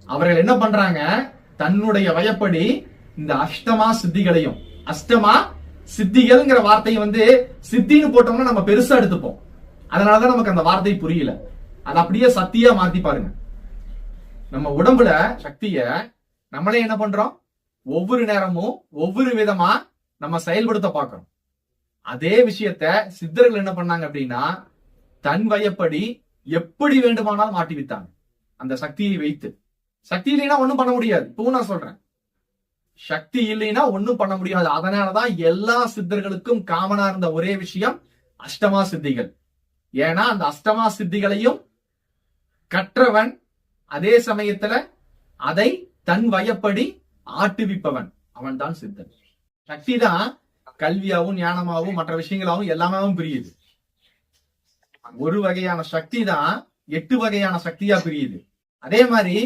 அவர்கள் என்ன பண்றாங்க, தன்னுடைய வயப்படி இந்த அஷ்டமா சித்திகளையும், அஷ்டமா சித்திகள்ங்கிற வார்த்தையை சித்தின்னு போட்டோம்னா நம்ம பெருசா எடுத்துப்போம். அதனாலதான் நமக்கு அந்த வார்த்தை புரியல. அது அப்படியே சக்தியா மாத்தி பாருங்க. நம்ம உடம்புல சக்திய நம்மளே என்ன பண்றோம், ஒவ்வொரு நேரமும் ஒவ்வொரு விதமா நம்ம செயல்படுத்த பார்க்கிறோம். அதே விஷயத்த சித்தர்கள் என்ன பண்ணாங்க அப்படின்னா, தன் வயப்படி எப்படி வேண்டுமானாலும் மாட்டி வித்தாங்க. அந்த சக்தியை வைத்து. சக்தி இல்லைன்னா ஒண்ணும் பண்ண முடியாது. இப்போ நான் சொல்றேன், சக்தி இல்லைன்னா ஒண்ணும் பண்ண முடியாது. அதனாலதான் எல்லா சித்தர்களுக்கும் காமனா இருந்த ஒரே விஷயம் அஷ்டமா சித்திகள். ஏன்னா அந்த அஷ்டமா சித்திகளையும் கற்றவன், அதே சமயத்துல அதை தன் வயப்படி ஆட்டுவிப்பவன், அவன் தான் சித்தன். சக்தி தான் கல்வியாவும் ஞானமாவும் மற்ற விஷயங்களாவும் எல்லாமே பிரியுது. ஒரு வகையான சக்தி தான் 8 வகையான சக்தியா பிரியுது. அதே மாதிரி